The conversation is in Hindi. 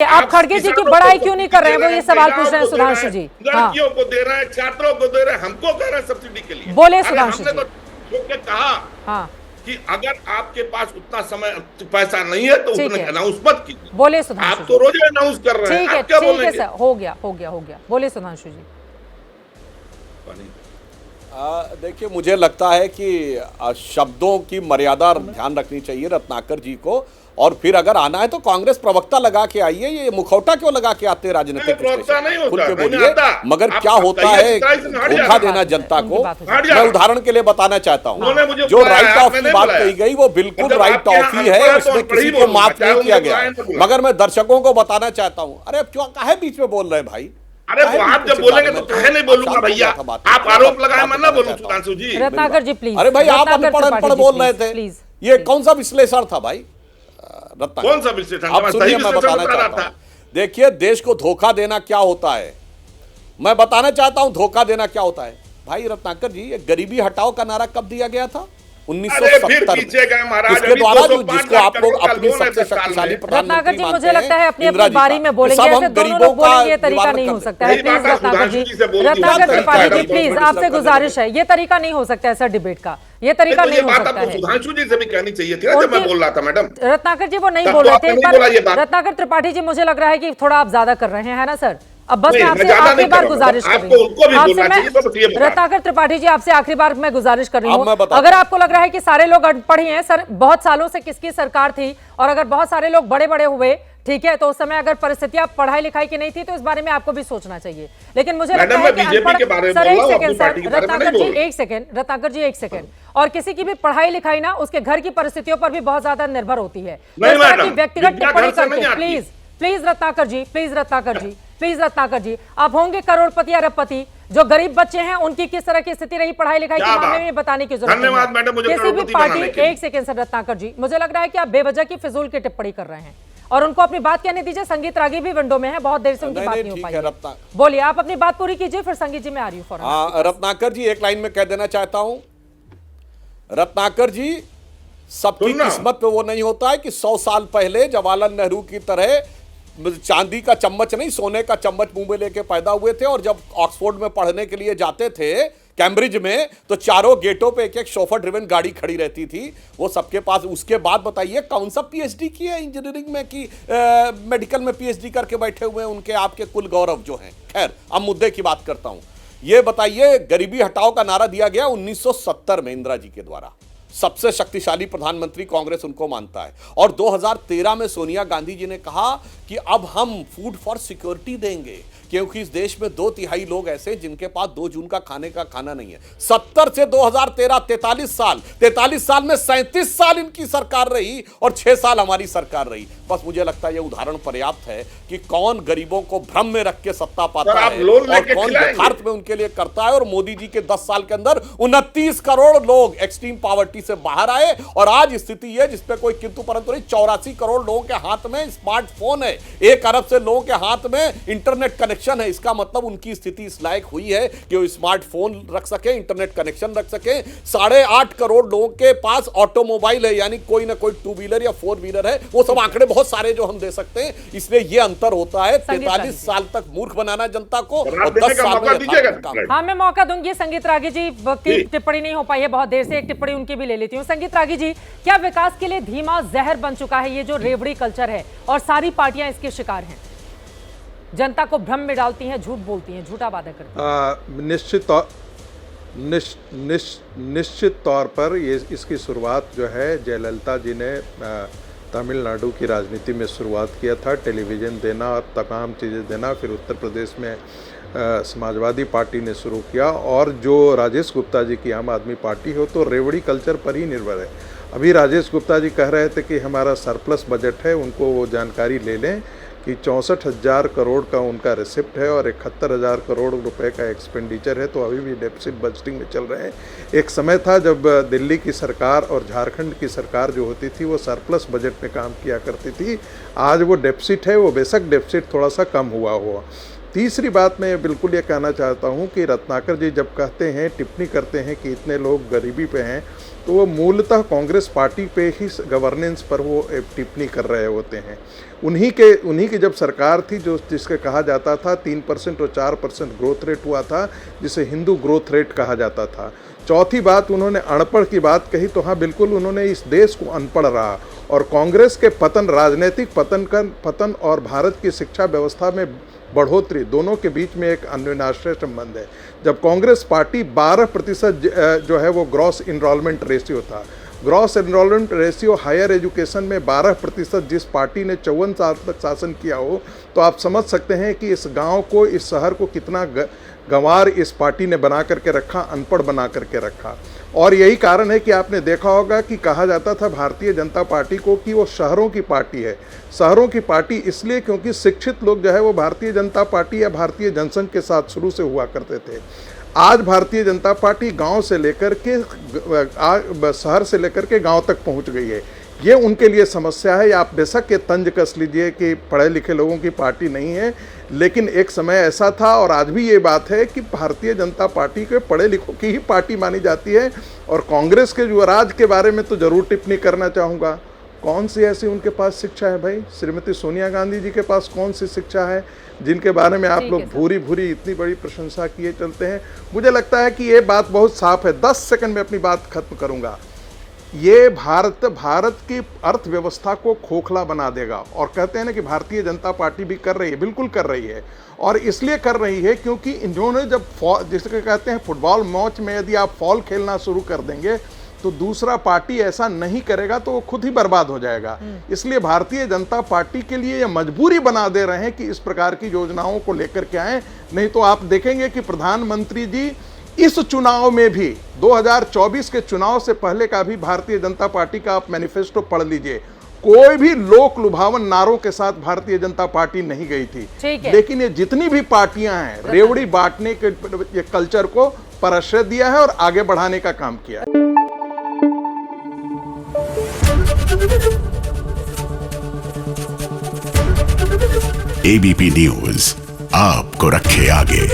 आप खड़गे जी की बड़ाई क्यों नहीं कर रहे हैं, वो ये सवाल पूछ रहे हैं सुधांशु जी। लड़कियों को दे रहे हैं, छात्रों को दे रहे हैं, हमको कह रहे हैं सब्सिडी के लिए। बोले सुधांशु जी। हमने तो कहा हाँ कि अगर आपके पास उतना समय पैसा नहीं है तो उतने अनाउंस मत कीजिए। बोले सुधांशु, आप तो रोज अनाउंस कर रहे हैं, आप क्या बोलेंगे? सर हो गया हो गया हो गया, बोले सुधांशु जी। देखिए, मुझे लगता है कि शब्दों की मर्यादा ध्यान रखनी चाहिए रत्नाकर जी को, और फिर अगर आना है तो कांग्रेस प्रवक्ता लगा के आइए। ये मुखौटा क्यों लगा के आते राजनीतिक खुल के बोलिए। मगर क्या होता है धोखा देना जनता को, मैं उदाहरण के लिए बताना चाहता हूँ। जो राइट ऑफ की बात कही गई वो बिल्कुल राइट ऑफ ही है, उसमें किसी को माफ नहीं किया गया। मगर मैं दर्शकों को बताना चाहता हूँ, अरे क्यों काहे बीच में बोल रहे हैं भाई? अरे तो आप जब बोलेंगे तो कहे नहीं बोलूंगा भैया, आप आरोप लगाए मैं ना बोलूं सुधांशु जी। रत्नाकर जी प्लीज। अरे भाई आप अनपढ़ बोल रहे थे, ये कौन सा विश्लेषण था भाई? कौन सा विश्लेषण? आप सुनिए, मैं बताना चाहता हूं। देखिए, देश को धोखा देना क्या होता है, मैं बताना चाहता हूं। धोखा देना क्या होता है भाई रत्नाकर जी? ये गरीबी हटाओ का नारा कब दिया गया था? 1970 इसके द्वारा जिसको आप लोग अपनी सबसे शक्तिशाली प्रधानमंत्री मानते हैं। मुझे लगता है अपनी अपनी बारी में बोलेंगे, सब हम गरीबों का ये तरीका नहीं हो सकता है। प्लीज रत्नाकर जी, रत्नाकर त्रिपाठी जी प्लीज, आपसे गुजारिश है, ये तरीका नहीं हो सकता है सर डिबेट का, ये तरीका नहीं हो सकता है। सुधांशु जी से भी कहनी चाहिए थी ना जब मैं बोल रहा था मैडम। रत्नाकर जी वो नहीं बोल रहे थे, पर रत्नाकर त्रिपाठी जी मुझे लग रहा है कि थोड़ा आप ज्यादा कर रहे हैं ना सर। अब बस मैं आपसे आखिरी बार गुजारिश कर रही हूँ, रत्नाकर त्रिपाठी जी आपसे आखिरी बार मैं गुजारिश कर रही हूँ, अगर आपको लग रहा है कि सारे लोग अनपढ़ ही हैं सर, बहुत सालों से किसकी सरकार थी और अगर बहुत सारे लोग बड़े बड़े हुए, ठीक है, तो उस समय अगर परिस्थितियां पढ़ाई लिखाई की नहीं थी तो इस बारे में आपको भी सोचना चाहिए। लेकिन मुझे लगता है कि सर एक सेकंड सर, रत्नाकर जी एक सेकंड, रत्नाकर जी एक सेकंड, और किसी की भी पढ़ाई लिखाई ना उसके घर की परिस्थितियों पर भी बहुत ज्यादा निर्भर होती है। व्यक्तिगत टिप्पणी करके please please Ratnakar ji, please Ratnakar ji, please Ratnakar ji, आप होंगे करोड़पति अरबपति, जो गरीब बच्चे हैं उनकी किस तरह की स्थिति रही पढ़ाई लिखाई के मामले में बताने की जरूरत नहीं है। किसी भी पार्टी, एक सेकंड सर रत्नाकर जी, मुझे लग रहा है कि आप बेवजह की फिजूल की टिप्पणी कर रहे हैं और उनको अपनी बात कहने दीजिए। संगीत रागी भी विंडो में है, बहुत देर से उनकी बात नहीं हो पाई। बोलिए, आप अपनी बात पूरी कीजिए, फिर संगीत जी मैं आ रही हूँ। रत्नाकर जी एक लाइन में कह देना चाहता हूं, रत्नाकर जी सबकी किस्मत में वो नहीं होता है कि 100 साल पहले जवाहरलाल नेहरू की तरह चांदी का चम्मच नहीं सोने का चम्मच मुंह में लेके पैदा हुए थे, और जब ऑक्सफोर्ड में पढ़ने के लिए जाते थे कैम्ब्रिज में तो चारों गेटों पे एक एक शोफर ड्रिवन गाड़ी खड़ी रहती थी, वो सबके पास। उसके बाद बताइए कौन सा पीएचडी की है इंजीनियरिंग में कि मेडिकल में पीएचडी करके बैठे हुए हैं उनके आपके कुल गौरव जो हैं। खैर, अब मुद्दे की बात करता हूं। ये बताइए, गरीबी हटाओ का नारा दिया गया 1970 में इंदिरा जी के द्वारा, सबसे शक्तिशाली प्रधानमंत्री कांग्रेस उनको मानता है, और 2013 में सोनिया गांधी जी ने कहा कि अब हम फूड फॉर सिक्योरिटी देंगे, क्योंकि इस देश में 2/3 लोग ऐसे जिनके पास 2 जून का खाने का खाना नहीं है। 70 से 2013 43 साल में 37 साल इनकी सरकार रही और 6 साल हमारी सरकार रही। बस मुझे लगता है यह उदाहरण पर्याप्त है कि कौन गरीबों को भ्रम में रख के सत्ता पाता है और कौन यथार्थ में उनके लिए करता है। और मोदी जी के 10 साल के अंदर 29 करोड़ लोग एक्सट्रीम पॉवर्टी से बाहर आए, और आज स्थिति है जिसपे कोई किंतु परंतु नहीं। 84 करोड़ लोगों के हाथ में स्मार्टफोन है, 1 अरब से लोगों के हाथ में इंटरनेट कनेक्शन है। इसका मतलब उनकी स्थिति इस लायक हुई है कि वो स्मार्टफोन रख सके, इंटरनेट कनेक्शन रख सके। 8.5 करोड़ लोगों के पास ऑटोमोबाइल है, यानी कोई ना कोई 2 व्हीलर या 4 व्हीलर है। वो सब आंकड़े बहुत सारे जो हम दे सकते हैं। इसलिए ये अंतर होता है 43 साल तक मूर्ख बनाना जनता को और 10 साल में। हाँ, मैं मौका दूंगी। संगीत रागी जी की टिप्पणी नहीं हो पाई है बहुत देर से, एक टिप्पणी उनकी भी ले लेती हूँ। संगीत रागी जी, क्या विकास के लिए धीमा जहर बन चुका है ये जो रेवड़ी कल्चर है और सारी पार्टियां इसके शिकार हैं, जनता को भ्रम में डालती हैं, झूठ बोलती हैं, झूठा वादा करती हैं? निश्चित तौर पर ये इसकी शुरुआत जो है जयललिता जी ने तमिलनाडु की राजनीति में शुरुआत किया था, टेलीविज़न देना और तमाम चीज़ें देना। फिर उत्तर प्रदेश में समाजवादी पार्टी ने शुरू किया, और जो राजेश गुप्ता जी की आम आदमी पार्टी हो तो रेवड़ी कल्चर पर ही निर्भर है। अभी राजेश गुप्ता जी कह रहे थे कि हमारा सरप्लस बजट है, उनको वो जानकारी ले लें कि 64,000 करोड़ का उनका रिसिप्ट है और 71,000 करोड़ रुपए का एक्सपेंडिचर है, तो अभी भी डेफिसिट बजटिंग में चल रहे हैं। एक समय था जब दिल्ली की सरकार और झारखंड की सरकार जो होती थी वो सरप्लस बजट में काम किया करती थी। आज वो डेफिसिट है, वो बेशक डेफिसिट थोड़ा सा कम हुआ। तीसरी बात मैं बिल्कुल ये कहना चाहता हूँ कि रत्नाकर जी जब कहते हैं, टिप्पणी करते हैं कि इतने लोग गरीबी पे हैं, तो वो मूलतः कांग्रेस पार्टी पे ही गवर्नेंस पर वो टिप्पणी कर रहे होते हैं। उन्हीं की जब सरकार थी जो जिसके कहा जाता था 3% और 4% ग्रोथ रेट हुआ था, जिसे हिंदू ग्रोथ रेट कहा जाता था। चौथी बात, उन्होंने अनपढ़ की बात कही, तो हाँ बिल्कुल उन्होंने इस देश को अनपढ़ रहा। और कांग्रेस के पतन, राजनीतिक पतन और भारत की शिक्षा व्यवस्था में बढ़ोतरी, दोनों के बीच में एक अन्योन्याश्रय संबंध है। जब कांग्रेस पार्टी 12% जो है वो ग्रॉस इनरोलमेंट रेशियो था, gross enrolment ratio higher education में 12% जिस पार्टी ने 54 साल तक शासन किया हो, तो आप समझ सकते हैं कि इस गांव को, इस शहर को कितना गंवार इस पार्टी ने बना करके रखा, अनपढ़ बना करके रखा। और यही कारण है कि आपने देखा होगा कि कहा जाता था भारतीय जनता पार्टी को कि वो शहरों की पार्टी है। शहरों की पार्टी इसलिए क्योंकि शिक्षित लोग जो है वो भारतीय जनता पार्टी या भारतीय जनसंघ के साथ शुरू से हुआ करते थे। आज भारतीय जनता पार्टी गांव से लेकर के शहर से लेकर के गांव तक पहुंच गई है। ये उनके लिए समस्या है। आप बेशक ये तंज कस लीजिए कि पढ़े लिखे लोगों की पार्टी नहीं है, लेकिन एक समय ऐसा था और आज भी ये बात है कि भारतीय जनता पार्टी के पढ़े लिखों की ही पार्टी मानी जाती है। और कांग्रेस के युवराज के बारे में तो जरूर टिप्पणी करना चाहूँगा। कौन सी ऐसी उनके पास शिक्षा है भाई? श्रीमती सोनिया गांधी जी के पास कौन सी शिक्षा है जिनके बारे में आप लोग भूरी भूरी इतनी बड़ी प्रशंसा किए चलते हैं? मुझे लगता है कि ये बात बहुत साफ है। 10 सेकंड में अपनी बात खत्म करूंगा। ये भारत की अर्थव्यवस्था को खोखला बना देगा। और कहते हैं ना कि भारतीय जनता पार्टी भी कर रही है, बिल्कुल कर रही है। और इसलिए कर रही है क्योंकि इन्होंने जब जिसके कहते हैं फुटबॉल मैच में यदि आप फॉल खेलना शुरू कर देंगे तो दूसरा पार्टी ऐसा नहीं करेगा तो वो खुद ही बर्बाद हो जाएगा। इसलिए भारतीय जनता पार्टी के लिए ये मजबूरी बना दे रहे हैं कि इस प्रकार की योजनाओं को लेकर के आए। नहीं तो आप देखेंगे कि प्रधानमंत्री जी इस चुनाव में भी, 2024 के चुनाव से पहले का भी भारतीय जनता पार्टी का आप मैनिफेस्टो पढ़ लीजिए, कोई भी लोक लुभावन नारों के साथ भारतीय जनता पार्टी नहीं गई थी। लेकिन ये जितनी भी पार्टियां हैं, रेवड़ी बांटने के ये कल्चर को प्रश्रय दिया है और आगे बढ़ाने का काम किया है। एबीपी न्यूज आपको रखे आगे।